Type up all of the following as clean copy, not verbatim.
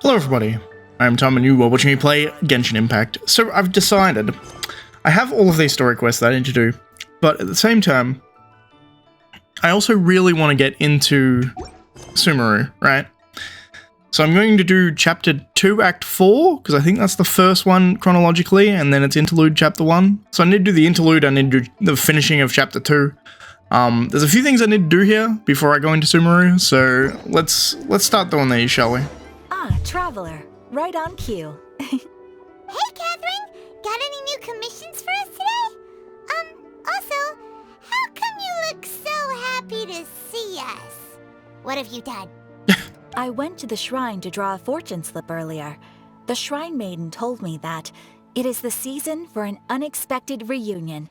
Hello everybody, I'm Tom and you are watching me play Genshin Impact. So I've decided, I have all of these story quests that I need to do, but at the same time, I also really want to get into Sumeru, right? So I'm going to do Chapter 2, Act 4, because I think that's the first one chronologically, and then it's Interlude Chapter 1. So I need to do the Interlude, I need to do the finishing of Chapter 2. There's a few things I need to do here before I go into Sumeru, so let's start doing these, shall we? Ah, Traveler. Right on cue. Hey, Catherine! Got any new commissions for us today? Also, how come you look so happy to see us? What have you done? I went to the shrine to draw a fortune slip earlier. The shrine maiden told me that it is the season for an unexpected reunion.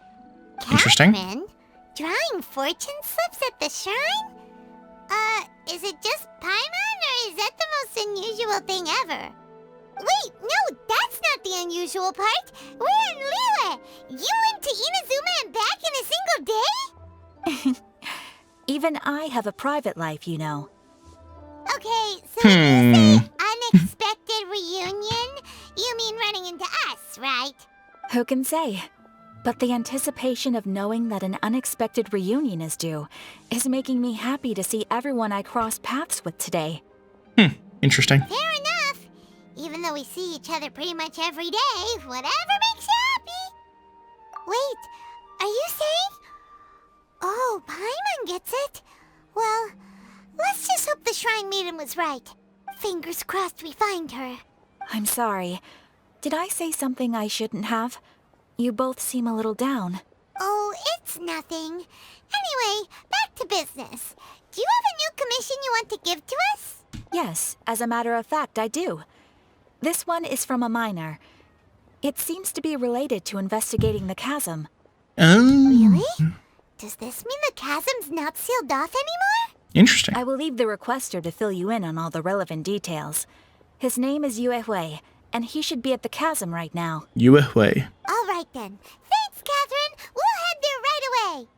Interesting. Catherine? Drawing fortune slips at the shrine? Is it just Paimon, or is that the most unusual thing ever? Wait, no, that's not the unusual part. We're in Liyue. You went to Inazuma and back in a single day? Even I have a private life, you know. Okay, so when you say unexpected reunion, you mean running into us, right? Who can say? But the anticipation of knowing that an unexpected reunion is due is making me happy to see everyone I crossed paths with today. Interesting. Fair enough. Even though we see each other pretty much every day, whatever makes you happy. Wait, are you saying? Oh, Paimon gets it. Well, let's just hope the Shrine Maiden was right. Fingers crossed we find her. I'm sorry. Did I say something I shouldn't have? You both seem a little down. Oh, it's nothing. Anyway, back to business. Do you have a new commission you want to give to us? Yes, as a matter of fact, I do. This one is from a miner. It seems to be related to investigating the chasm. Really? Does this mean the chasm's not sealed off anymore? Interesting. I will leave the requester to fill you in on all the relevant details. His name is Yue, and he should be at the chasm right now. Yue. All right then. Thanks, Catherine. We'll head there right away.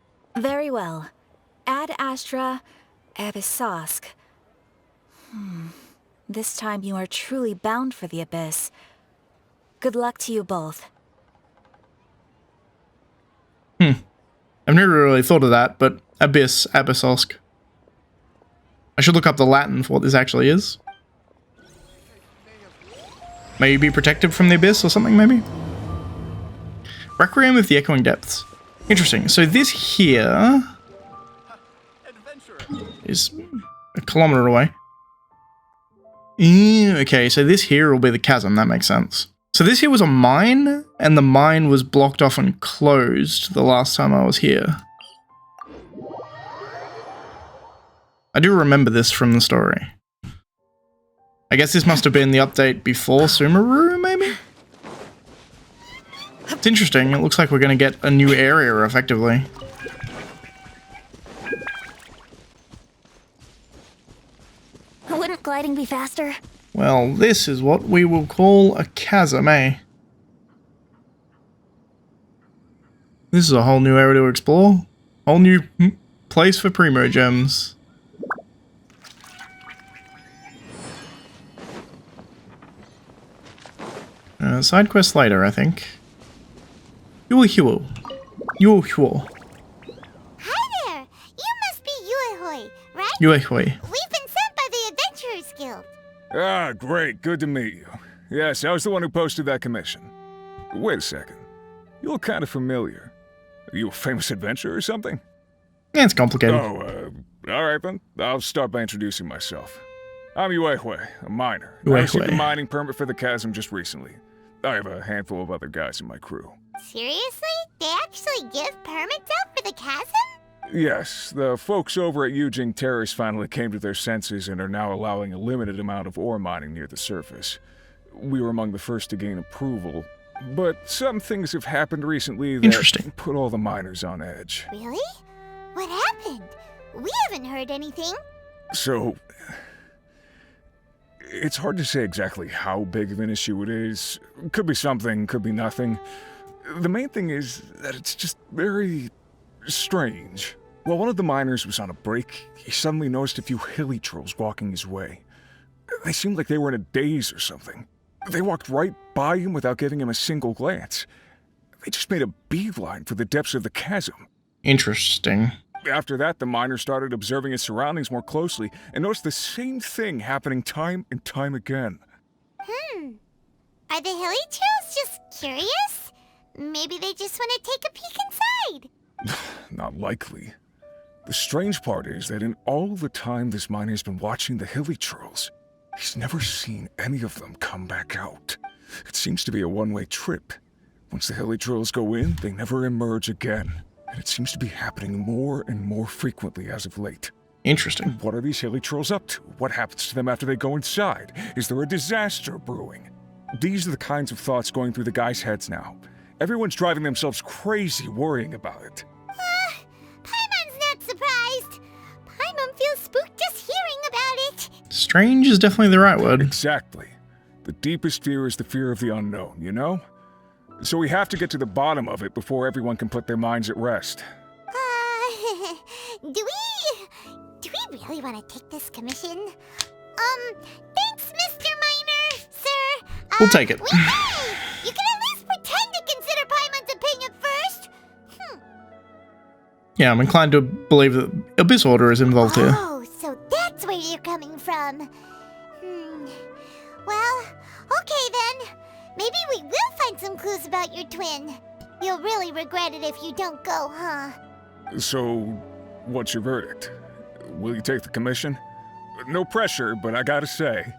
Very well. Ad Astra Abyssosk. This time you are truly bound for the abyss. Good luck to you both. I've never really thought of that, but abyss, Abyssosk. I should look up the Latin for what this actually is. May you be protected from the abyss or something, maybe? Requiem of the Echoing Depths. Interesting. So this here is a kilometer away. Okay, so this here will be the chasm. That makes sense. So this here was a mine, and the mine was blocked off and closed the last time I was here. I do remember this from the story. I guess this must have been the update before Sumeru, maybe? It's interesting. It looks like we're going to get a new area, effectively. Wouldn't gliding be faster? Well, this is what we will call a chasm, eh? This is a whole new area to explore. Whole new place for Primo Gems. Side quest later, I think. Yue. Hi there. You must be Yue, right? Yue. We've been sent by the Adventurers Guild. Ah, great. Good to meet you. Yes, I was the one who posted that commission. Wait a second. You look kind of familiar. Are you a famous adventurer or something? Yeah, it's complicated. Oh, alright then. I'll start by introducing myself. I'm Yue, a miner. Yue. I received a mining permit for the chasm just recently. I have a handful of other guys in my crew. Seriously? They actually give permits out for the chasm? Yes, the folks over at Yujing Terrace finally came to their senses and are now allowing a limited amount of ore mining near the surface. We were among the first to gain approval, but some things have happened recently that put all the miners on edge. Really? What happened? We haven't heard anything. So, it's hard to say exactly how big of an issue it is. Could be something, could be nothing. The main thing is that it's just very strange. While one of the miners was on a break, he suddenly noticed a few hilly trolls walking his way. They seemed like they were in a daze or something. They walked right by him without giving him a single glance. They just made a beeline for the depths of the chasm. Interesting. After that, the miner started observing his surroundings more closely and noticed the same thing happening time and time again. Are the hilly trails just curious? Maybe they just want to take a peek inside. Not likely. The strange part is that in all the time this miner's been watching the hilly trolls, he's never seen any of them come back out. It seems to be a one-way trip. Once the hilly trolls go in, they never emerge again. And it seems to be happening more and more frequently as of late. Interesting. What are these hilly trolls up to? What happens to them after they go inside? Is there a disaster brewing? These are the kinds of thoughts going through the guys' heads now. Everyone's driving themselves crazy worrying about it. Paimon's not surprised. Paimon feels spooked just hearing about it. Strange is definitely the right word. Exactly. The deepest fear is the fear of the unknown, you know? So we have to get to the bottom of it before everyone can put their minds at rest. Do we really want to take this commission? Thanks, Mr. Miner, sir. We'll take it. Wait, hey! You can at least pretend to consider Paimon's opinion first. Yeah, I'm inclined to believe that Abyss Order is involved here. Oh, so that's where you're coming from. Well, okay then. Maybe we will find some clues about your twin. You'll really regret it if you don't go, huh? So, what's your verdict? Will you take the commission? No pressure, but I gotta say,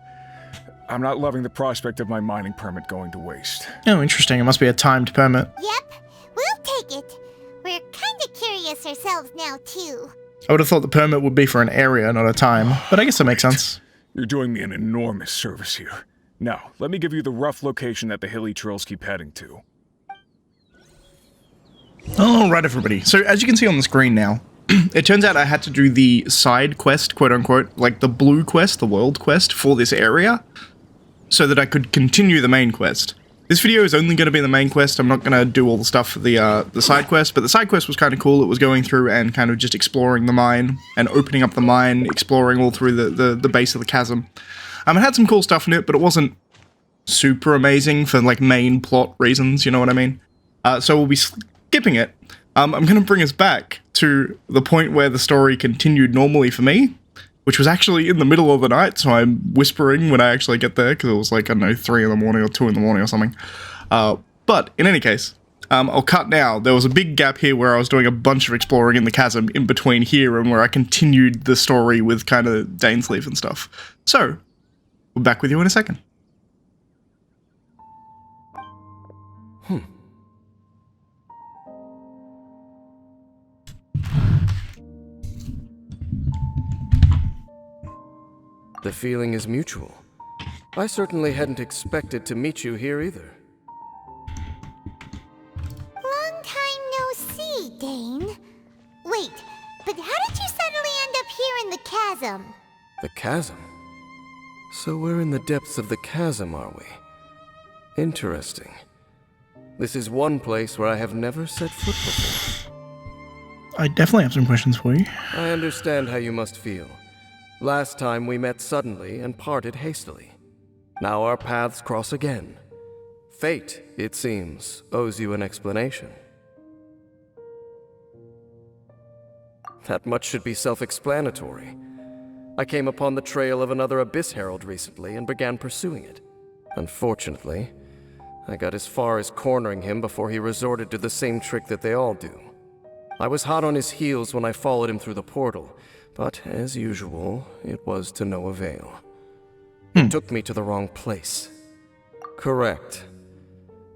I'm not loving the prospect of my mining permit going to waste. Oh, interesting. It must be a timed permit. Yep, we'll take it. We're kinda curious ourselves now, too. I would have thought the permit would be for an area, not a time. But I guess that makes sense. You're doing me an enormous service here. Now, let me give you the rough location that the hilly trolls keep heading to. Alright, everybody. So, as you can see on the screen now, it turns out I had to do the side quest, quote-unquote, like the blue quest, the world quest, for this area, so that I could continue the main quest. This video is only going to be the main quest. I'm not going to do all the stuff for the side quest, but the side quest was kind of cool. It was going through and kind of just exploring the mine, and opening up the mine, exploring all through the base of the chasm. It had some cool stuff in it, but it wasn't super amazing for, like, main plot reasons, you know what I mean? So we'll be skipping it. I'm going to bring us back to the point where the story continued normally for me, which was actually in the middle of the night, so I'm whispering when I actually get there, because it was like, I don't know, 3 in the morning or 2 in the morning or something. But, in any case, I'll cut now. There was a big gap here where I was doing a bunch of exploring in the chasm in between here and where I continued the story with kind of Dainsleif and stuff. So, we're back with you in a second. The feeling is mutual. I certainly hadn't expected to meet you here either. Long time no see, Dane. Wait, but how did you suddenly end up here in the chasm? The chasm? So we're in the depths of the chasm, are we? Interesting. This is one place where I have never set foot before. I definitely have some questions for you. I understand how you must feel. Last time we met suddenly and parted hastily. Now our paths cross again. Fate, it seems, owes you an explanation. That much should be self-explanatory. I came upon the trail of another Abyss Herald recently and began pursuing it. Unfortunately, I got as far as cornering him before he resorted to the same trick that they all do. I was hot on his heels when I followed him through the portal, but as usual, it was to no avail. It took me to the wrong place. Correct.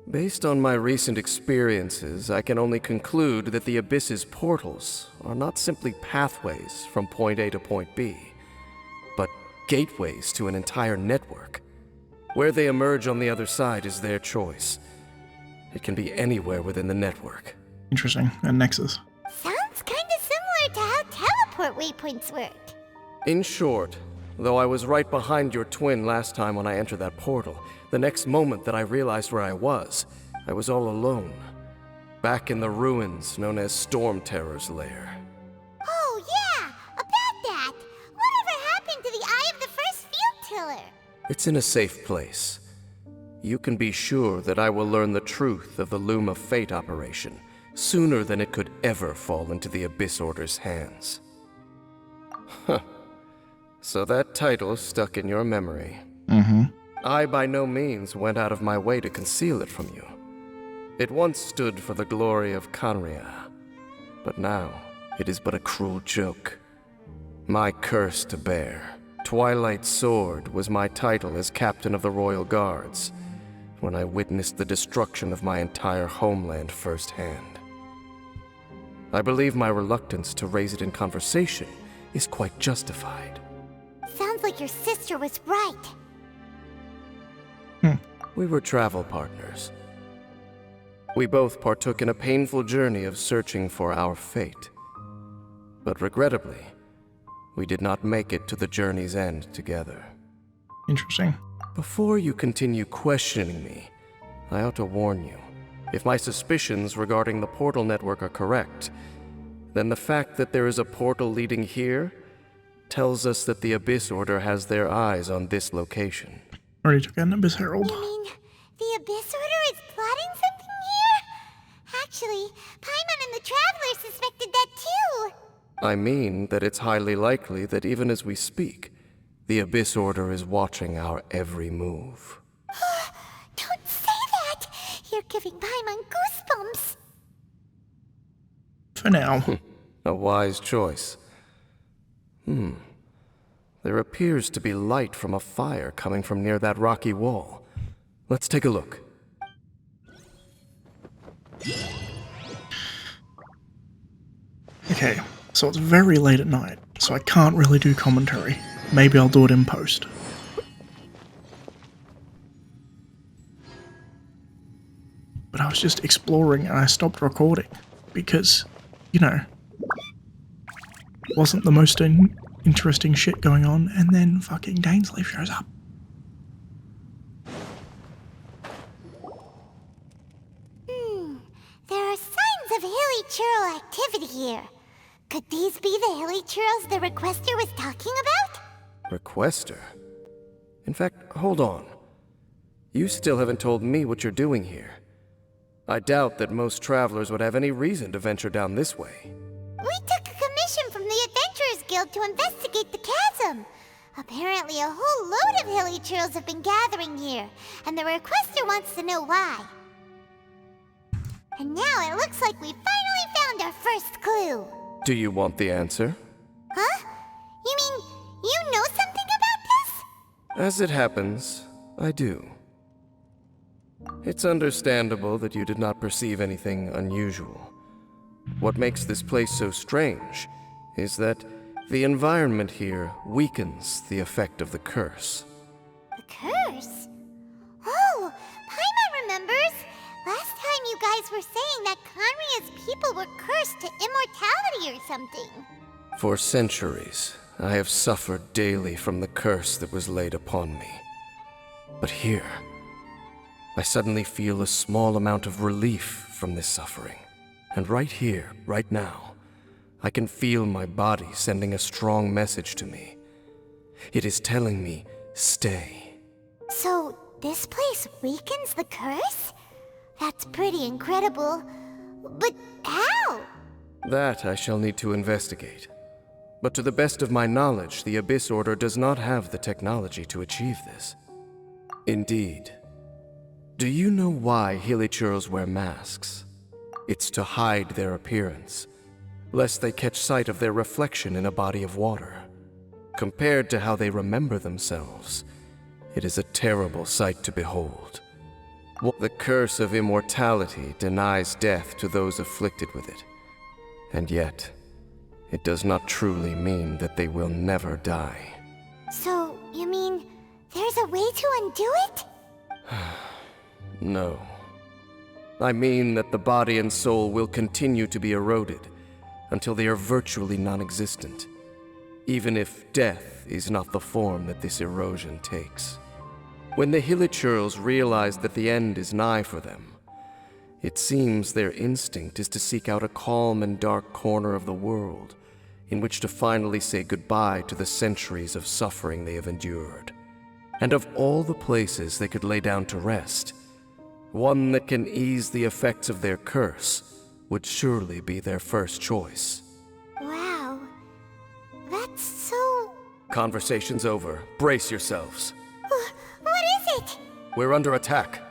Based on my recent experiences, I can only conclude that the Abyss's portals are not simply pathways from point A to point B, but gateways to an entire network. Where they emerge on the other side is their choice. It can be anywhere within the network. Interesting. And Nexus. Sounds kinda similar to how teleport waypoints work. In short, though I was right behind your twin last time when I entered that portal, the next moment that I realized where I was all alone. Back in the ruins known as Storm Terror's lair. Oh yeah, about that. Whatever happened to the Eye of the First Field Tiller? It's in a safe place. You can be sure that I will learn the truth of the Loom of Fate operation sooner than it could ever fall into the Abyss Order's hands. Huh. So that title stuck in your memory. Mm-hmm. I by no means went out of my way to conceal it from you. It once stood for the glory of Canria, but now it is but a cruel joke. My curse to bear. Twilight Sword was my title as captain of the Royal Guards, when I witnessed the destruction of my entire homeland firsthand. I believe my reluctance to raise it in conversation is quite justified. Sounds like your sister was right. We were travel partners. We both partook in a painful journey of searching for our fate. But regrettably, we did not make it to the journey's end together. Interesting. Before you continue questioning me, I ought to warn you. If my suspicions regarding the portal network are correct, then the fact that there is a portal leading here tells us that the Abyss Order has their eyes on this location. Already took out an Abyss Herald. You mean the Abyss Order is plotting something here? Actually, Paimon and the Traveler suspected that too. I mean that it's highly likely that even as we speak, the Abyss Order is watching our every move. Don't say that! You're giving Paimon goosebumps. For now. A wise choice. There appears to be light from a fire coming from near that rocky wall. Let's take a look. Okay, so it's very late at night, so I can't really do commentary. Maybe I'll do it in post. But I was just exploring and I stopped recording because, you know, wasn't the most interesting shit going on, and then fucking Dainsleif shows up. There are signs of hilly churl activity here. Could these be the hilly churls the requester was talking about? Requester? In fact, hold on. You still haven't told me what you're doing here. I doubt that most travelers would have any reason to venture down this way. We took a commission from the Adventurers Guild to investigate the chasm. Apparently a whole load of hilly churls have been gathering here, and the requester wants to know why. And now it looks like we finally found our first clue. Do you want the answer? Huh? You mean you know something about this? As it happens, I do. It's understandable that you did not perceive anything unusual. What makes this place so strange is that the environment here weakens the effect of the curse. The curse? Oh, Paimon remembers. Last time you guys were saying that Canria's people were cursed to immortality or something. For centuries, I have suffered daily from the curse that was laid upon me. But here, I suddenly feel a small amount of relief from this suffering. And right here, right now, I can feel my body sending a strong message to me. It is telling me, stay. So, this place weakens the curse? That's pretty incredible. But how? That I shall need to investigate. But to the best of my knowledge, the Abyss Order does not have the technology to achieve this. Indeed. Do you know why Hilichurls wear masks? It's to hide their appearance, lest they catch sight of their reflection in a body of water. Compared to how they remember themselves, it is a terrible sight to behold. The curse of immortality denies death to those afflicted with it. And yet, it does not truly mean that they will never die. So, you mean there's a way to undo it? No. I mean that the body and soul will continue to be eroded until they are virtually non-existent, even if death is not the form that this erosion takes. When the Hilichurls realize that the end is nigh for them, it seems their instinct is to seek out a calm and dark corner of the world in which to finally say goodbye to the centuries of suffering they have endured. And of all the places they could lay down to rest, one that can ease the effects of their curse would surely be their first choice. Wow. That's so... Conversation's over. Brace yourselves. What is it? We're under attack.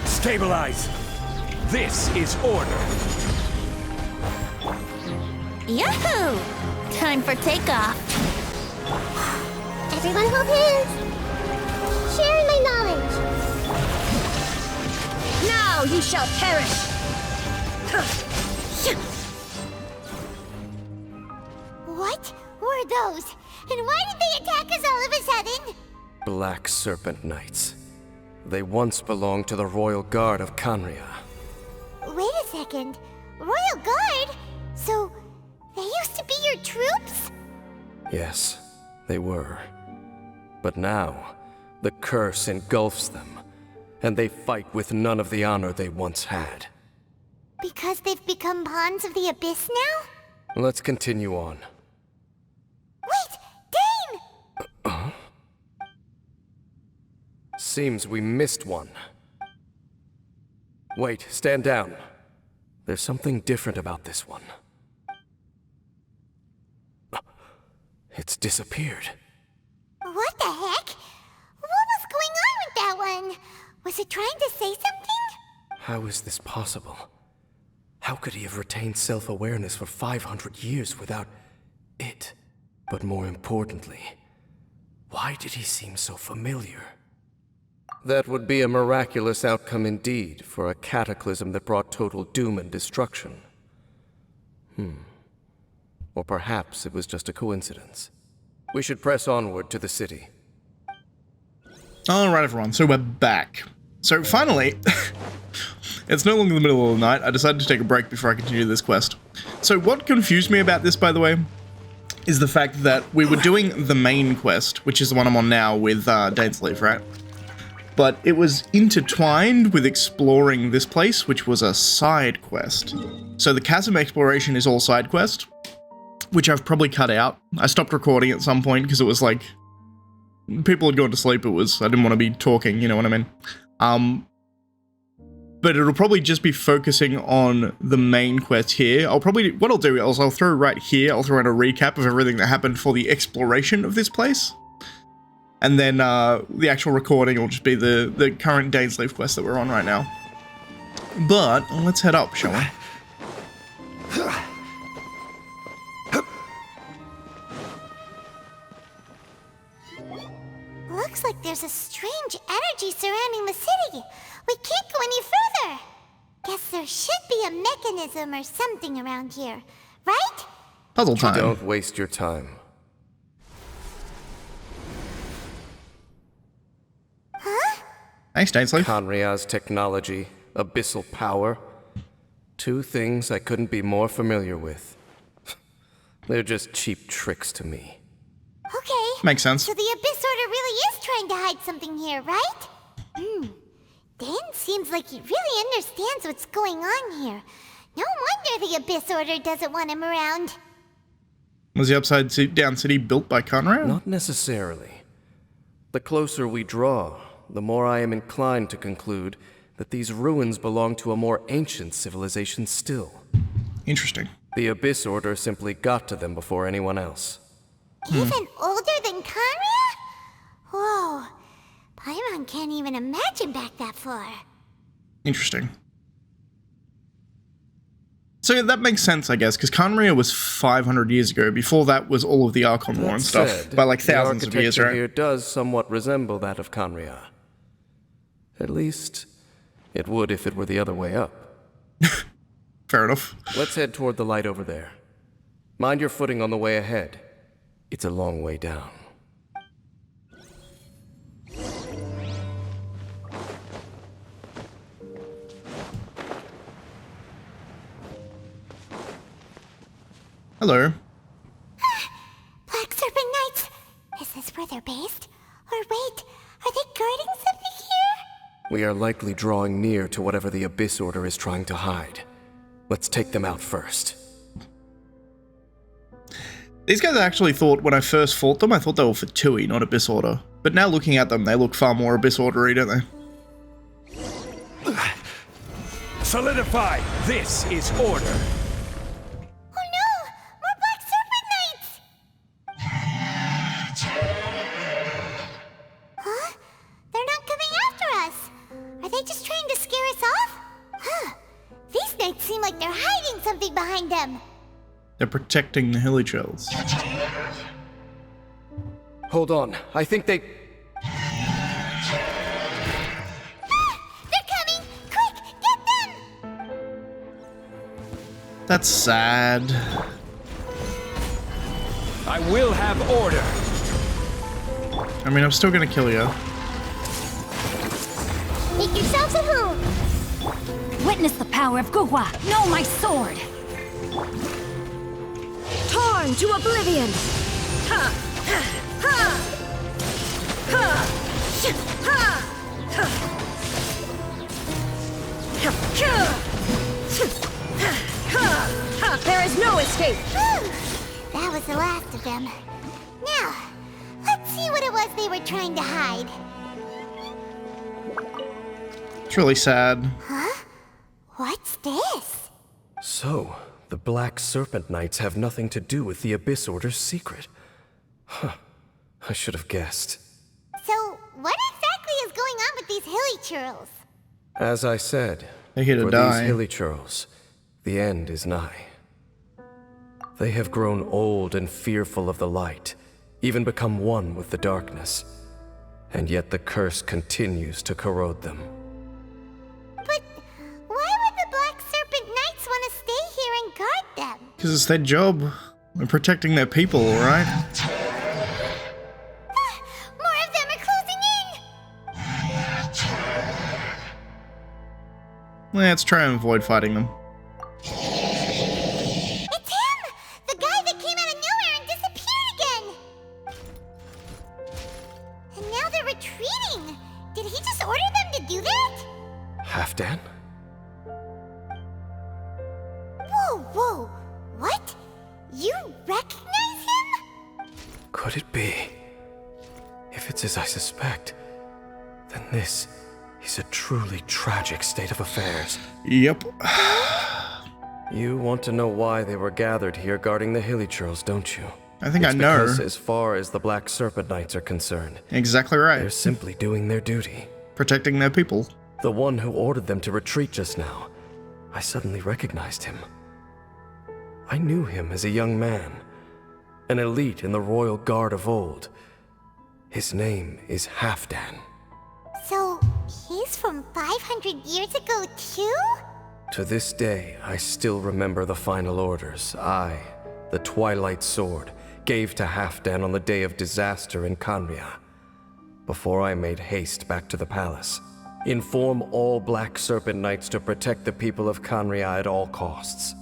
Stabilize! This is order! Yahoo! Time for takeoff. Everyone hold hands. Share my knowledge. Now you shall perish! What were those? And why did they attack us all of a sudden? Black Serpent Knights. They once belonged to the Royal Guard of Khaenri'ah. Wait a second. Royal Guard? So, they used to be your troops? Yes, they were. But now, the curse engulfs them, and they fight with none of the honor they once had. Because they've become pawns of the Abyss now? Let's continue on. Wait! Dane! Seems we missed one. Wait, stand down. There's something different about this one. It's disappeared. What the heck? What was going on with that one? Was it trying to say something? How is this possible? How could he have retained self-awareness for 500 years without it? But more importantly, why did he seem so familiar? That would be a miraculous outcome indeed for a cataclysm that brought total doom and destruction. Or perhaps it was just a coincidence. We should press onward to the city. Alright everyone, so we're back. So finally, it's no longer the middle of the night. I decided to take a break before I continue this quest. So what confused me about this, by the way, is the fact that we were doing the main quest, which is the one I'm on now with Dainsleif, right? But it was intertwined with exploring this place, which was a side quest. So the Chasm exploration is all side quest, which I've probably cut out. I stopped recording at some point because it was like, people had gone to sleep. I didn't want to be talking, you know what I mean? But it'll probably just be focusing on the main quest here. What I'll do is I'll throw right here, I'll throw in a recap of everything that happened for the exploration of this place. And then the actual recording will just be the current Dainsleif quest that we're on right now. But let's head up, shall we? Looks like there's a strange energy surrounding the city. We can't go any further. Guess there should be a mechanism or something around here, right? Puzzle time. Don't waste your time. Huh? Thanks, Dainsleif. Khaenri'ah's technology, abyssal power. Two things I couldn't be more familiar with. They're just cheap tricks to me. Okay. Makes sense. So the Abyss Order really is trying to hide something here, right? Dan seems like he really understands what's going on here. No wonder the Abyss Order doesn't want him around. Was the upside down city built by Khaenri'ah? Not necessarily. The closer we draw, the more I am inclined to conclude that these ruins belong to a more ancient civilization still. Interesting. The Abyss Order simply got to them before anyone else. Even older than Khaenri'ah? Whoa. Paimon can't even imagine back that far. Interesting. So that makes sense, I guess, because Khaenri'ah was 500 years ago. Before that was all of the Archon War and stuff, Said, by like thousands of years, the right? architecture here does somewhat resemble that of Khaenri'ah. At least, it would if it were the other way up. Fair enough. Let's head toward the light over there. Mind your footing on the way ahead. It's a long way down. Hello. Black Serpent Knights! Is this where they're based? Or wait, are they guarding something here? We are likely drawing near to whatever the Abyss Order is trying to hide. Let's take them out first. These guys actually thought, when I first fought them, I thought they were for Tui, not Abyss Order. But now looking at them, they look far more Abyss Order-y, don't they? Solidify! This is order! Oh no! More Black Serpent Knights! Huh? They're not coming after us! Are they just trying to scare us off? Huh. These knights seem like they're hiding something behind them. They're protecting the Hilly Trails. Hold on. I think they... They're coming! Quick, get them! That's sad. I will have order! I mean, I'm still gonna kill you. Make yourselves at home! Witness the power of Guhua. Know my sword. Torn to oblivion. Ha! Ha! Ha! Ha! Ha! Ha! There is no escape. Whew. That was the last of them. Now, let's see what it was they were trying to hide. It's really sad. Huh? What's this? So, the Black Serpent Knights have nothing to do with the Abyss Order's secret. Huh. I should have guessed. So, what exactly is going on with these hilly churls? As I said, They're here to for die. these hilly churls, the end is nigh. They have grown old and fearful of the light, even become one with the darkness. And yet the curse continues to corrode them. But why would the Black Serpent Knights want to stay here and guard them? Because it's their job. They're protecting their people, alright? More of them are closing in! Let's try and avoid fighting them. It's him! The guy that came out of nowhere and disappeared again! And now they're retreating! Did he just order them to do that? Halfdan? Whoa, whoa! What? You recognize him? Could it be? If it's as I suspect, then this is a truly tragic state of affairs. Yep. You want to know why they were gathered here guarding the hilly churls, don't you? I think I It's know. because as far as the Black Serpent Knights are concerned, Exactly they're right. simply doing their duty. Protecting their people. The one who ordered them to retreat just now, I suddenly recognized him. I knew him as a young man, an elite in the royal guard of old. His name is Halfdan. So, he's from 500 years ago too? To this day, I still remember the final orders I, the Twilight Sword, gave to Halfdan on the day of disaster in Kanria. Before I made haste back to the palace, inform all Black Serpent Knights to protect the people of Kanria at all costs.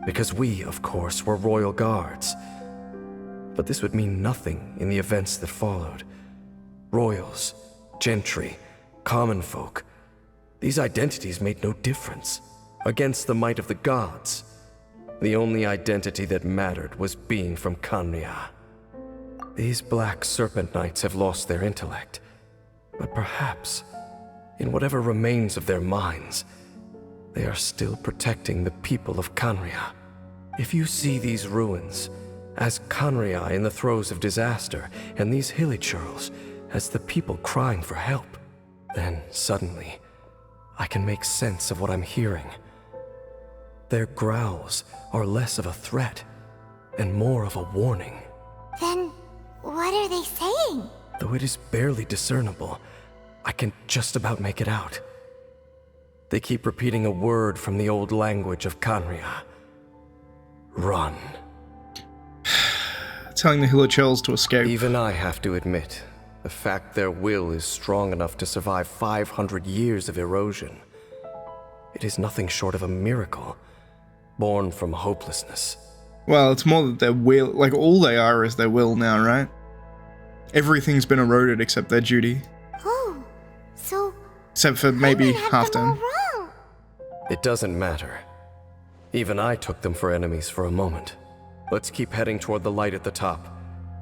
Because we, of course, were royal guards. But this would mean nothing in the events that followed. Royals, gentry, common folk, these identities made no difference. Against the might of the gods, the only identity that mattered was being from Kanria. These Black Serpent Knights have lost their intellect, but perhaps, in whatever remains of their minds, they are still protecting the people of Kanria. If you see these ruins as Kanria in the throes of disaster, and these hilly churls as the people crying for help, then suddenly I can make sense of what I'm hearing. Their growls are less of a threat and more of a warning. Then, what are they saying? Though it is barely discernible, I can just about make it out. They keep repeating a word from the old language of Kanria. Run. Telling the Hilichurls to escape. Even I have to admit, the fact their will is strong enough to survive 500 years of erosion. It is nothing short of a miracle, born from hopelessness. Well, it's more that their will, like all they are is their will now, right? Everything's been eroded except their duty. Oh, so Except for maybe I might have them all Halfdan. wrong. It doesn't matter. Even I took them for enemies for a moment. Let's keep heading toward the light at the top.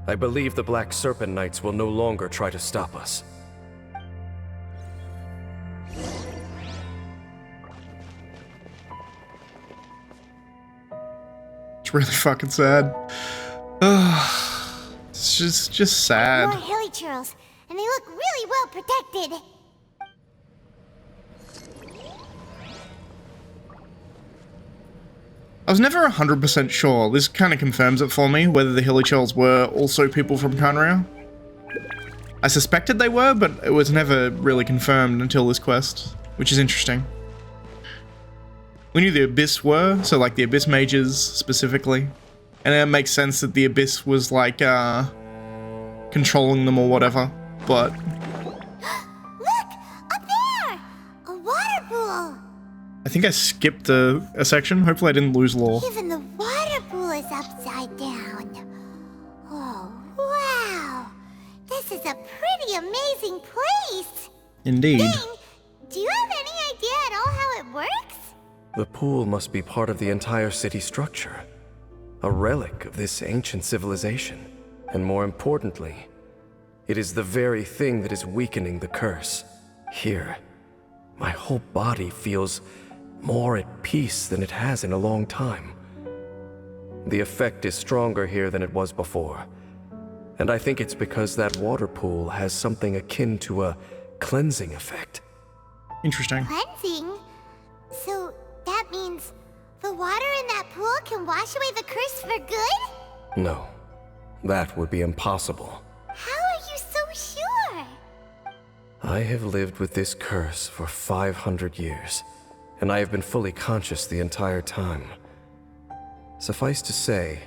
I believe the Black Serpent Knights will no longer try to stop us. It's really fucking sad. It's just sad. More hilly churls, and they look really well protected. I was never 100% sure. This kind of confirms it for me, whether the Hillychurls were also people from Khaenri'ah. I suspected they were, but it was never really confirmed until this quest, which is interesting. We knew the Abyss were, so like the Abyss mages specifically. And it makes sense that the Abyss was like, controlling them or whatever, but... Look! Up there! A water pool! I think I skipped a section. Hopefully I didn't lose lore. Even the water pool is upside down. Oh, wow! This is a pretty amazing place! Indeed. Dane, do you have any idea at all how it works? The pool must be part of the entire city structure. A relic of this ancient civilization. And more importantly, it is the very thing that is weakening the curse. Here, my whole body feels more at peace than it has in a long time. The effect is stronger here than it was before. And I think it's because that water pool has something akin to a cleansing effect. Interesting. Cleansing? So that means the water in that pool can wash away the curse for good? No, that would be impossible. How are you so sure? I have lived with this curse for 500 years, and I have been fully conscious the entire time. Suffice to say,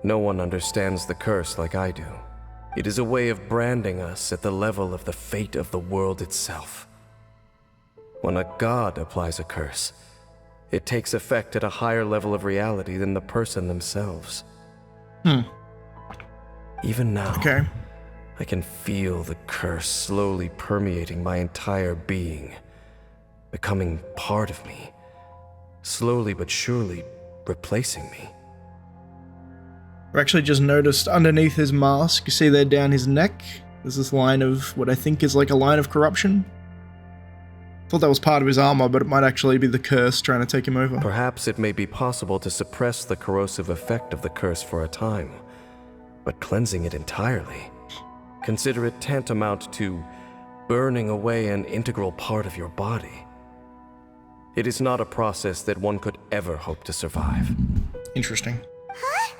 no one understands the curse like I do. It is a way of branding us at the level of the fate of the world itself. When a god applies a curse, it takes effect at a higher level of reality than the person themselves. Even now, Okay. I can feel the curse slowly permeating my entire being, becoming part of me, slowly but surely replacing me. I've actually just noticed underneath his mask, you see there down his neck, there's this line of what I think is like a line of corruption. Thought that was part of his armor, but it might actually be the curse trying to take him over. Perhaps it may be possible to suppress the corrosive effect of the curse for a time, but cleansing it entirely, consider it tantamount to burning away an integral part of your body. It is not a process that one could ever hope to survive. Interesting. Huh?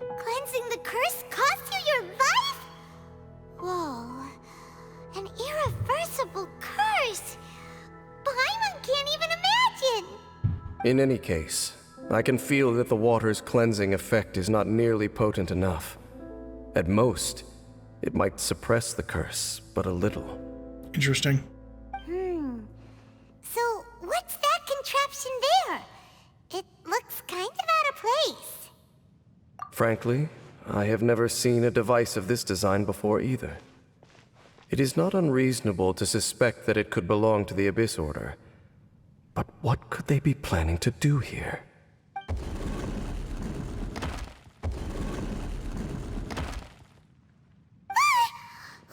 Cleansing the curse cost you your life? Whoa. An irreversible curse. Paimon can't even imagine. In any case, I can feel that the water's cleansing effect is not nearly potent enough. At most, it might suppress the curse, but a little. Interesting. So, what's that contraption there? It looks kind of out of place. Frankly, I have never seen a device of this design before either. It is not unreasonable to suspect that it could belong to the Abyss Order. But what could they be planning to do here?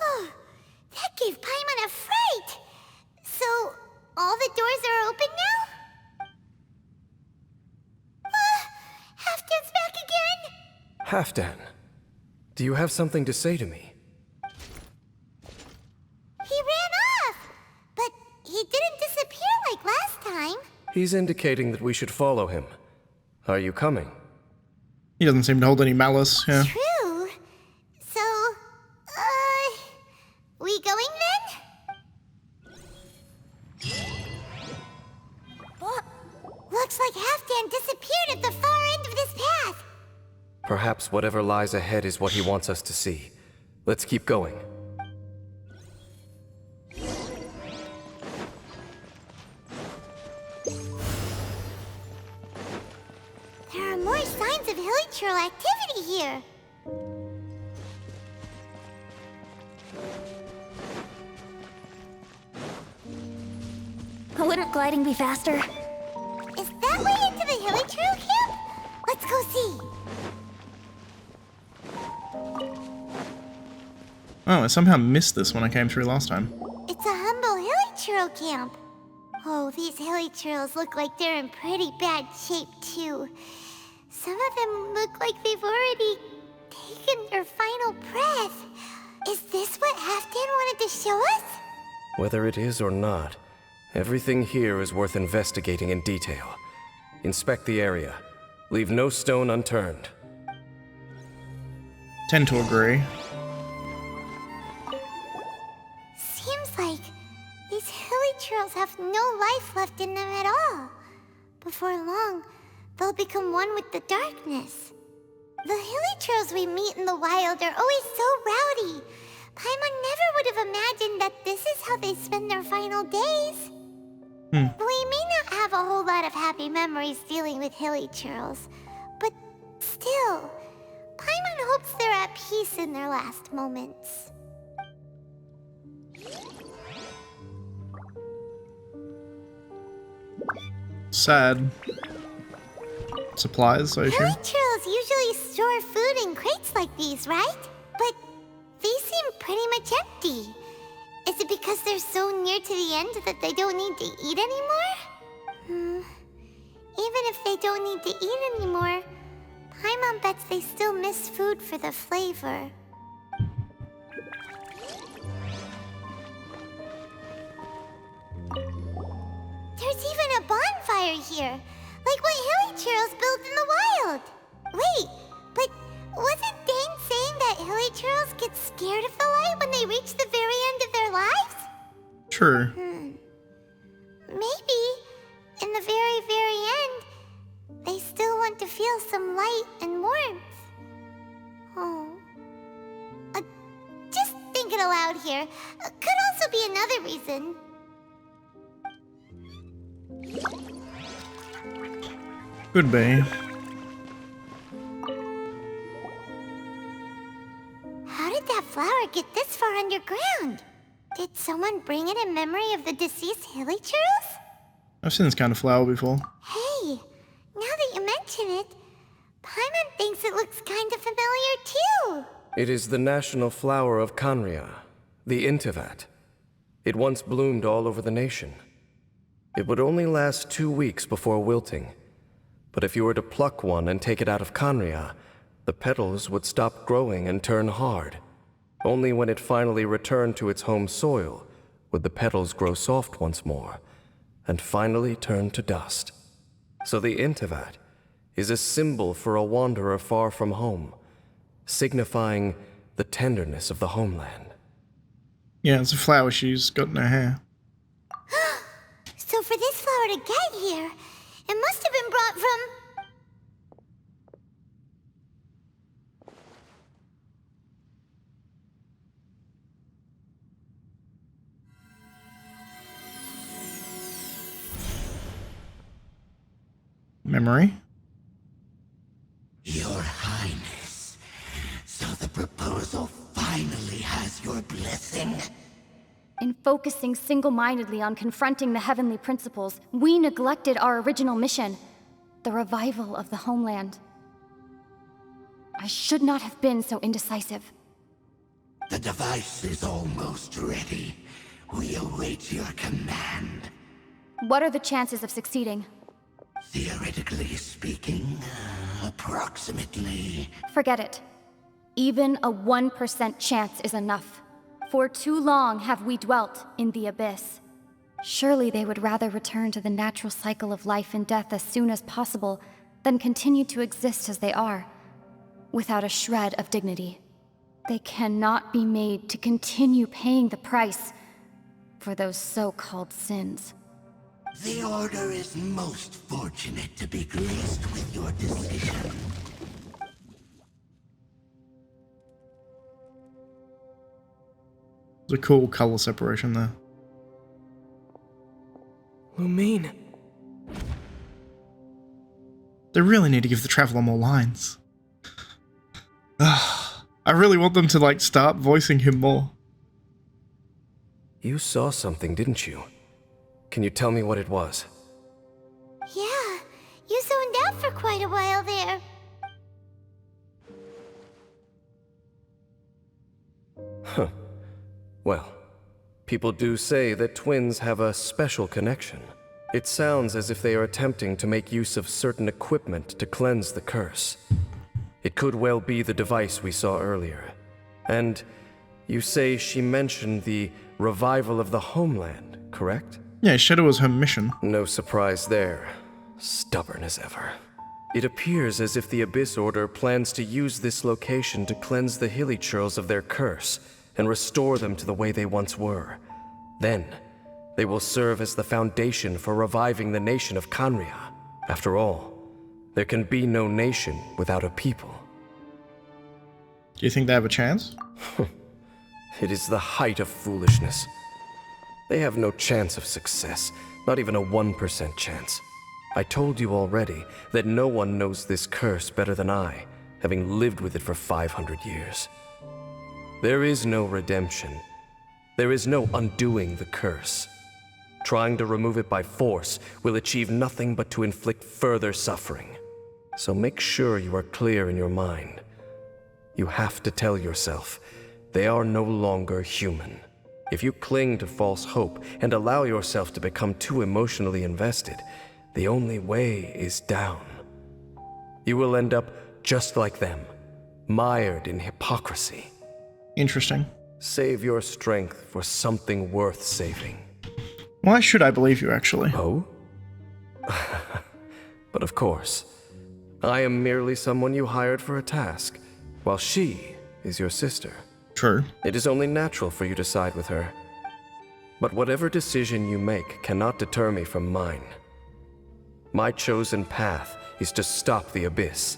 Oh, that gave Paimon a fright. So, all the doors are open now? Halfdan's back again! Halfdan, do you have something to say to me? He ran off, but he didn't disappear like last time. He's indicating that we should follow him. Are you coming? He doesn't seem to hold any malice, yeah. True. So, we going then? What? Looks like Halfdan disappeared at the far end of this path. Perhaps whatever lies ahead is what he wants us to see. Let's keep going. There are more signs of hilichurl activity here. Wouldn't gliding be faster? Is that way into the hilichurl camp? Let's go see. Oh, I somehow missed this when I came through last time. It's a humble hilly churl camp. Oh, these hilly churls look like they're in pretty bad shape, too. Some of them look like they've already taken their final breath. Is this what Halfdan wanted to show us? Whether it is or not, everything here is worth investigating in detail. Inspect the area. Leave no stone unturned. Tend to agree. Seems like these hilly churls have no life left in them at all. Before long, they'll become one with the darkness. The hilly churls we meet in the wild are always so rowdy. Paimon never would have imagined that this is how they spend their final days. We may not have a whole lot of happy memories dealing with hilly churls, but still, Paimon hopes they're at peace in their last moments. Sad. Supplies, I assume? Hilly churls usually store food in crates like these, right? But these seem pretty much empty. Is it because they're so near to the end that they don't need to eat anymore? Even if they don't need to eat anymore, Paimon bets they still miss food for the flavor. There's even a bonfire here, like what hilly churls built in the wild. Wait, but wasn't Dane saying that hilly churls get scared of the light when they reach the very end of their lives? True. Maybe, in the very, very end, they still want to feel some light and warmth. Oh. Just thinking aloud here. Could also be another reason. Could be. How did that flower get this far underground? Did someone bring it in memory of the deceased hilly churls? I've seen this kind of flower before. Hey, now that you mention it, Paimon thinks it looks kind of familiar too. It is the national flower of Khaenri'ah, the Intivat. It once bloomed all over the nation. It would only last 2 weeks before wilting. But if you were to pluck one and take it out of Khaenri'ah, the petals would stop growing and turn hard. Only when it finally returned to its home soil would the petals grow soft once more, and finally turn to dust. So the Intivat is a symbol for a wanderer far from home, signifying the tenderness of the homeland. Yeah, it's a flower she's got in her hair. So for this flower to get here, it must have been brought from... Memory? Your Highness, so the proposal finally has your blessing? In focusing single-mindedly on confronting the heavenly principles, we neglected our original mission, the revival of the homeland. I should not have been so indecisive. The device is almost ready. We await your command. What are the chances of succeeding? Theoretically speaking, approximately. Forget it. Even a 1% chance is enough. For too long have we dwelt in the abyss. Surely they would rather return to the natural cycle of life and death as soon as possible than continue to exist as they are, without a shred of dignity. They cannot be made to continue paying the price for those so-called sins. The Order is most fortunate to be graced with your decision. There's a cool color separation there. Lumine. They really need to give the Traveler more lines. I really want them to, like, start voicing him more. You saw something, didn't you? Can you tell me what it was? Yeah, you zoned out for quite a while there. Huh. Well, people do say that twins have a special connection. It sounds as if they are attempting to make use of certain equipment to cleanse the curse. It could well be the device we saw earlier. And you say she mentioned the revival of the homeland, correct? Yeah, Shadow was her mission. No surprise there. Stubborn as ever. It appears as if the Abyss Order plans to use this location to cleanse the Hilichurls of their curse and restore them to the way they once were. Then, they will serve as the foundation for reviving the nation of Khaenri'ah. After all, there can be no nation without a people. Do you think they have a chance? It is the height of foolishness. They have no chance of success, not even a 1% chance. I told you already that no one knows this curse better than I, having lived with it for 500 years. There is no redemption. There is no undoing the curse. Trying to remove it by force will achieve nothing but to inflict further suffering. So make sure you are clear in your mind. You have to tell yourself, they are no longer human. If you cling to false hope and allow yourself to become too emotionally invested, the only way is down. You will end up just like them, mired in hypocrisy. Interesting. Save your strength for something worth saving. Why should I believe you, actually? Oh? But of course, I am merely someone you hired for a task, while she is your sister. True. It is only natural for you to side with her. But whatever decision you make cannot deter me from mine. My chosen path is to stop the Abyss.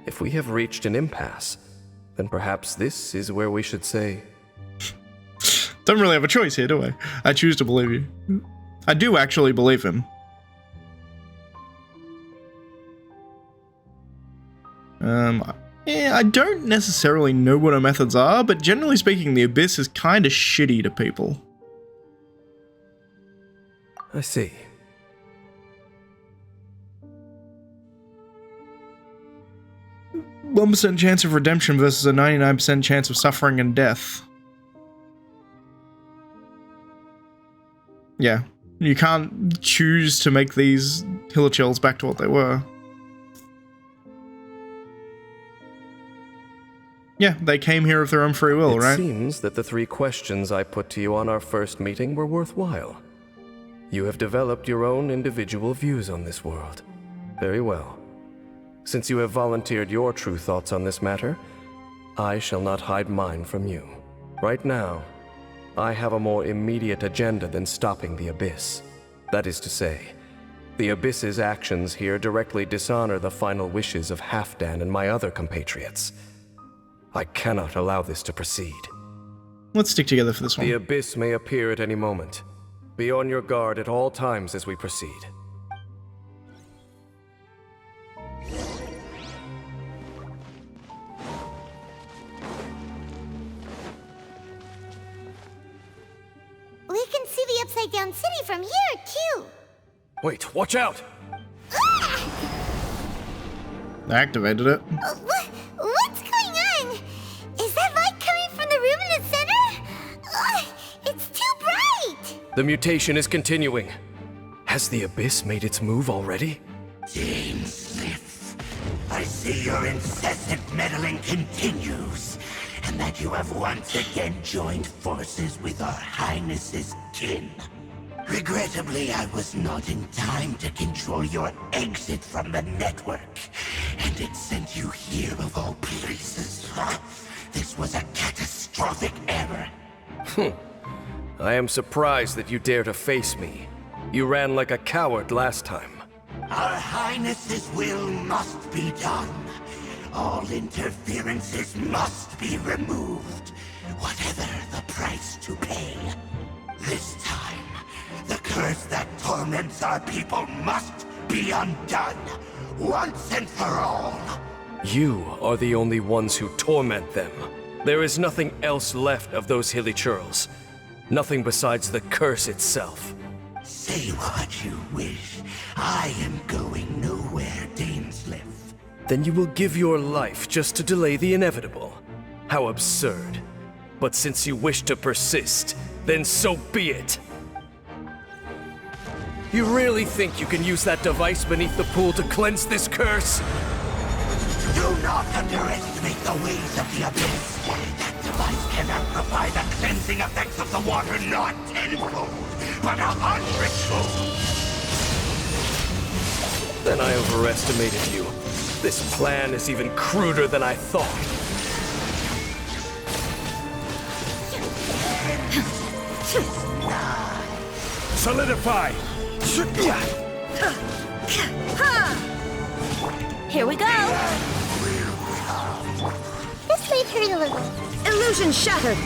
If we have reached an impasse, then perhaps this is where we should say... Don't really have a choice here, do I? I choose to believe you. I do actually believe him. Yeah, I don't necessarily know what her methods are, but generally speaking, the Abyss is kind of shitty to people. I see. %1 chance of redemption versus a 99% chance of suffering and death. Yeah, you can't choose to make these Hilichurls back to what they were. Yeah, they came here of their own free will, right? It seems that the 3 questions I put to you on our first meeting were worthwhile. You have developed your own individual views on this world. Very well. Since you have volunteered your true thoughts on this matter, I shall not hide mine from you. Right now, I have a more immediate agenda than stopping the Abyss. That is to say, the Abyss's actions here directly dishonor the final wishes of Halfdan and my other compatriots. I cannot allow this to proceed. Let's stick together for this one. The Abyss may appear at any moment. Be on your guard at all times as we proceed. We can see the Upside Down City from here, too. Wait, watch out! I activated it. What's going on? Is that light coming from the room in the center? It's too bright! The mutation is continuing. Has the Abyss made its move already? Dainsleif, I see your incessant meddling continues, and that you have once again joined forces with our Highness's kin. Regrettably, I was not in time to control your exit from the network, and it sent you here of all places. This was a catastrophic error. I am surprised that you dare to face me. You ran like a coward last time. Our Highness's will must be done. All interferences must be removed, whatever the price to pay. This time, the curse that torments our people must be undone, once and for all. You are the only ones who torment them. There is nothing else left of those Hilichurls. Nothing besides the curse itself. Say what you wish. I am going nowhere, Dainsleif. Then you will give your life just to delay the inevitable. How absurd. But since you wish to persist, then so be it. You really think you can use that device beneath the pool to cleanse this curse? Do not underestimate the ways of the Abyss. That device can amplify the cleansing effects of the water not tenfold, but 100-fold. Then I overestimated you. This plan is even cruder than I thought. Solidify! Here we go! This might hurt a little. Illusion shattered!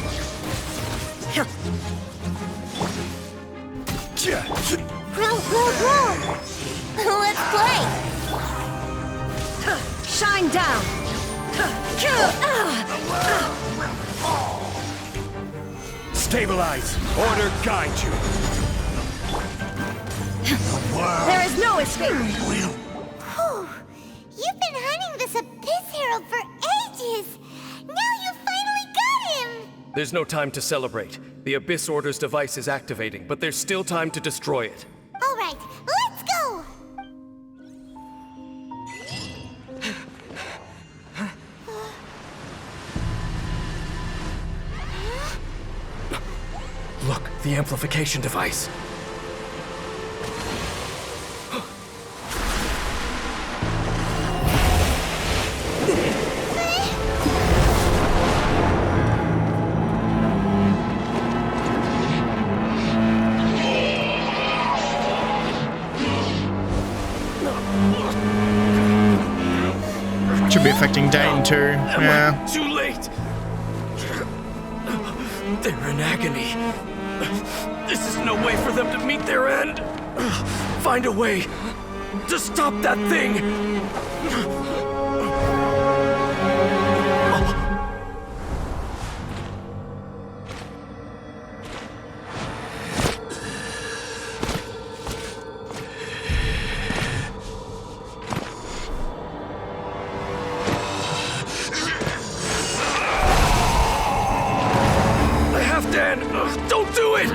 Roll, roll, roll! Let's play! Shine down! Stabilize! Order guide you! There is no escape! Whew. You've been hunting this Abyss Herald for ages! Now you finally got him! There's no time to celebrate. The Abyss Order's device is activating, but there's still time to destroy it. Alright, let's go! Look, the amplification device. Should be affecting Dane too. Yeah. Too late! They're in agony. This is no way for them to meet their end. Find a way to stop that thing! Don't do it!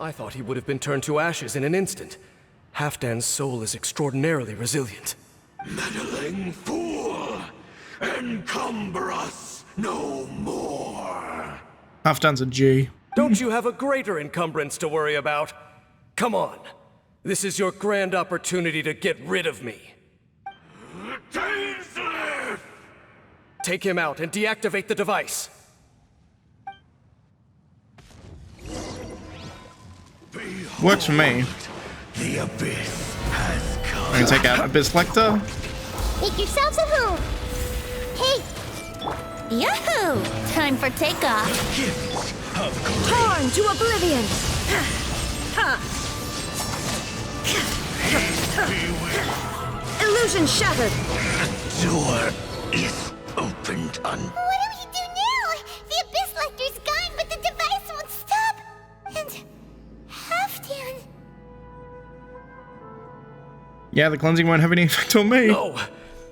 I thought he would have been turned to ashes in an instant. Halfdan's soul is extraordinarily resilient. Meddling fool! Encumber us no more! Halfdan's a G. Don't you have a greater encumbrance to worry about? Come on. This is your grand opportunity to get rid of me. Dainsleif! Take him out and deactivate the device. Works for me. The Abyss has come. I can take out Abyss Lecter. Make yourselves a hoope! Hey! Yahoo! Time for takeoff! Torn to oblivion! Illusion shattered! The door is opened What do we do now? The Abyss Lecter's gone, but the device won't stop! And... Halfdan... Yeah, the cleansing won't have any effect on me. No!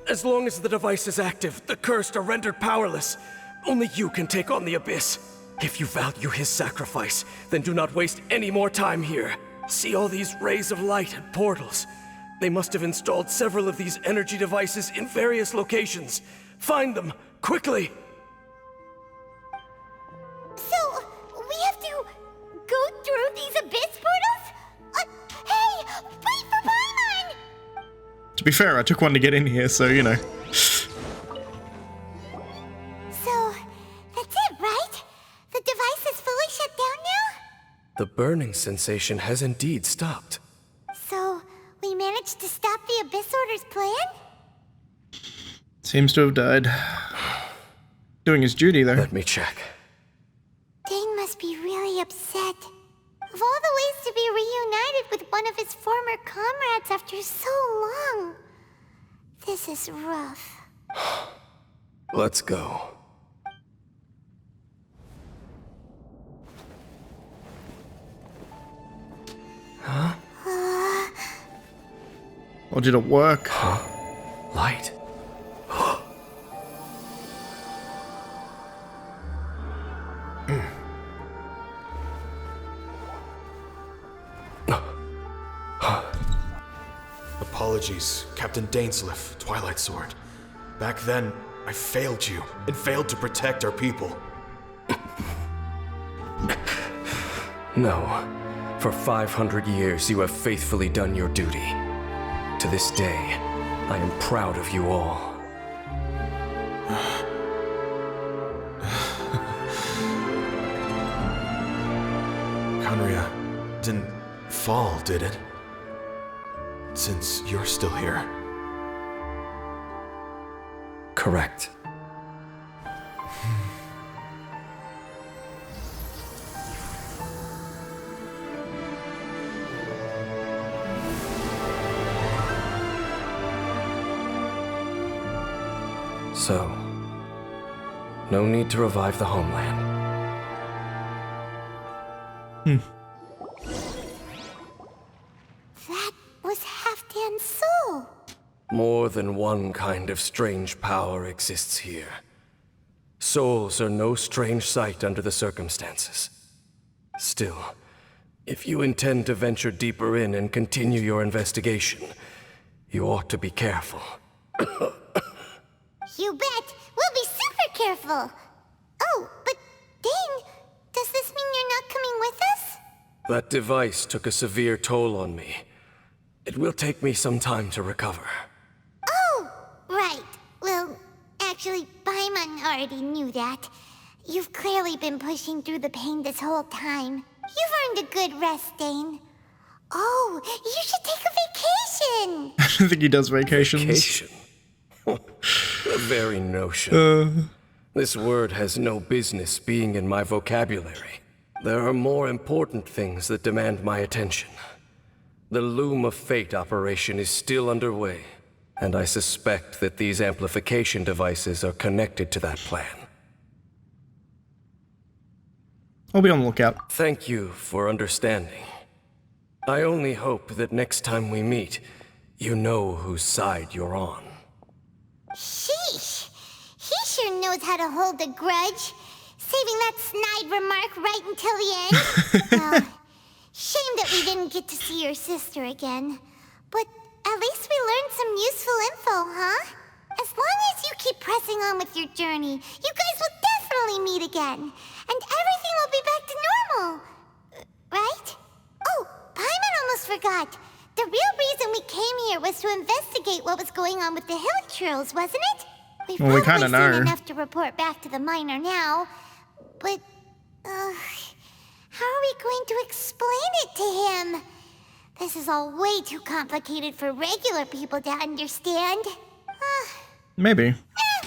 As long as the device is active, the cursed are rendered powerless. Only you can take on the Abyss. If you value his sacrifice, then do not waste any more time here. See all these rays of light and portals. They must have installed several of these energy devices in various locations. Find them, quickly! So, we have to go through these Abyss portals? Hey! Wait for Paimon! To be fair, I took one to get in here, so you know. So, that's it, right? The device is fully shut down now? The burning sensation has indeed stopped. So, we managed to stop the Abyss Order's plan? Seems to have died. Doing his duty, though. Let me check. Dane must be really upset. Of all the ways to be reunited with one one of his former comrades after so long. This is rough. Let's go. Huh? Or did it work? Light. Apologies, Captain Dainsleif, Twilight Sword. Back then, I failed you, and failed to protect our people. No. For 500 years, you have faithfully done your duty. To this day, I am proud of you all. Conria didn't fall, did it? Since you're still here. Correct. So, no need to revive the homeland. That was Halfdan's soul. More than one kind of strange power exists here. Souls are no strange sight under the circumstances. Still, if you intend to venture deeper in and continue your investigation, you ought to be careful. You bet. We'll be super careful. Oh, but Dane, does this mean you're not coming with us? That device took a severe toll on me. It will take me some time to recover. Oh, right. Well, actually, Paimon already knew that. You've clearly been pushing through the pain this whole time. You've earned a good rest, Dane. Oh, you should take a vacation! I don't think he does vacations. Vacation? The very notion. This word has no business being in my vocabulary. There are more important things that demand my attention. The Loom of Fate operation is still underway, and I suspect that these amplification devices are connected to that plan. I'll be on the lookout. Thank you for understanding. I only hope that next time we meet, you know whose side you're on. Sheesh. He sure knows how to hold a grudge. Saving that snide remark right until the end. Well, shame that we didn't get to see your sister again. But at least we learned some useful info, huh? As long as you keep pressing on with your journey, you guys will definitely meet again. And everything will be back to normal. Right? Oh, Paimon almost forgot. The real reason we came here was to investigate what was going on with the Hilichurls, wasn't it? We've Well, we probably kinda know. seen enough to report back to the miner now. But, how are we going to explain it to him? This is all way too complicated for regular people to understand. Maybe.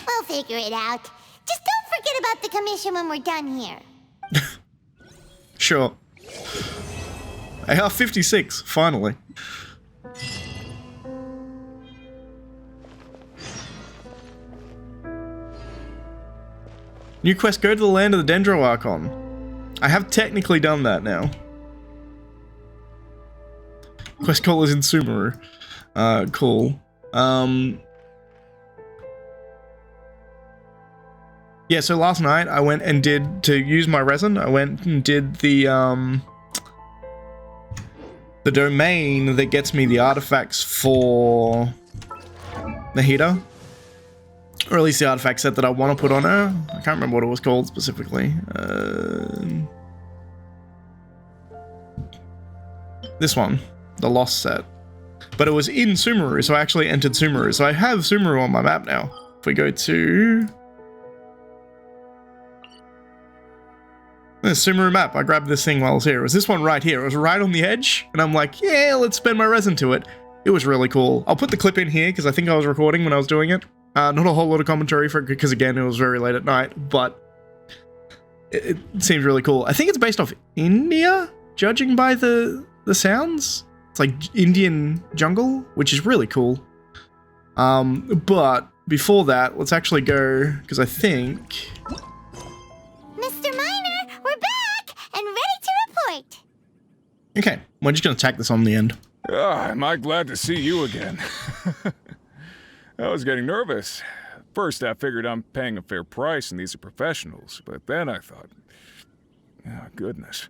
We'll figure it out. Just don't forget about the commission when we're done here. Sure. AR 56, finally. New quest, go to the land of the Dendro Archon. I have technically done that now. Quest call is in Sumeru. Cool. Yeah, so last night I went and did, to use my resin, I went and did the domain that gets me the artifacts for Nahida. Or at least the artifact set that I want to put on her. I can't remember what it was called specifically. This one, the Lost set. But it was in Sumeru, so I actually entered Sumeru. So I have Sumeru on my map now. If we go to... the Sumeru map, I grabbed this thing while I was here. It was this one right here. It was right on the edge. And I'm like, yeah, let's spend my resin to it. It was really cool. I'll put the clip in here because I think I was recording when I was doing it. Not a whole lot of commentary for it because, again, it was very late at night. But it seems really cool. I think it's based off India, judging by the sounds. It's like Indian jungle, which is really cool. But before that, let's actually go, because I think... Mr. Miner, we're back and ready to report. Okay, we're just going to tack this on the end. Am I glad to see you again? I was getting nervous. First, I figured I'm paying a fair price and these are professionals, but then I thought, oh, goodness.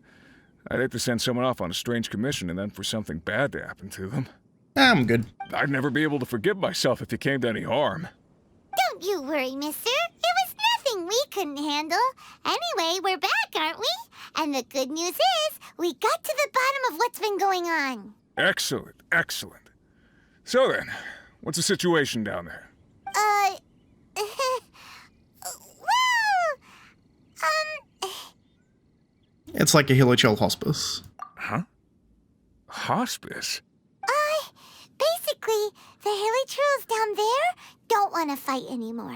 I'd hate to send someone off on a strange commission and then for something bad to happen to them. I'm good. I'd never be able to forgive myself if you came to any harm. Don't you worry, mister. It was nothing we couldn't handle. Anyway, we're back, aren't we? And the good news is, we got to the bottom of what's been going on. Excellent, excellent. So then, what's the situation down there? It's like a Hilichurl hospice. Huh? Hospice? Basically, the Hilichurls down there don't want to fight anymore.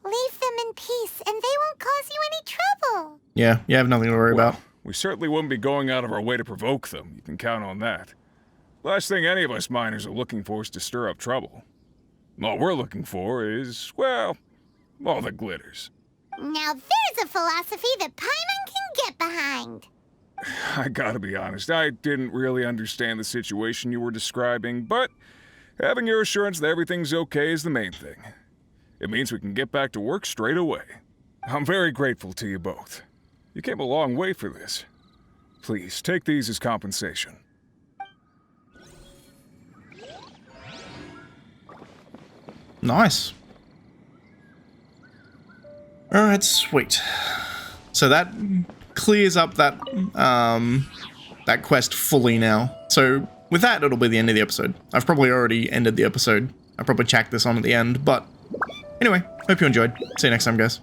Leave them in peace, and they won't cause you any trouble. Yeah, you have nothing to worry about. We certainly wouldn't be going out of our way to provoke them. You can count on that. Last thing any of us miners are looking for is to stir up trouble. All we're looking for is, well, all the glitters. Now there's a philosophy that Paimon can get behind. I gotta be honest, I didn't really understand the situation you were describing, but having your assurance that everything's okay is the main thing. It means we can get back to work straight away. I'm very grateful to you both. You came a long way for this. Please, take these as compensation. Nice. Alright, sweet. So that clears up that that quest fully now. So with that, it'll be the end of the episode. I've probably already ended the episode. I probably checked this on at the end, but anyway, hope you enjoyed. See you next time, guys.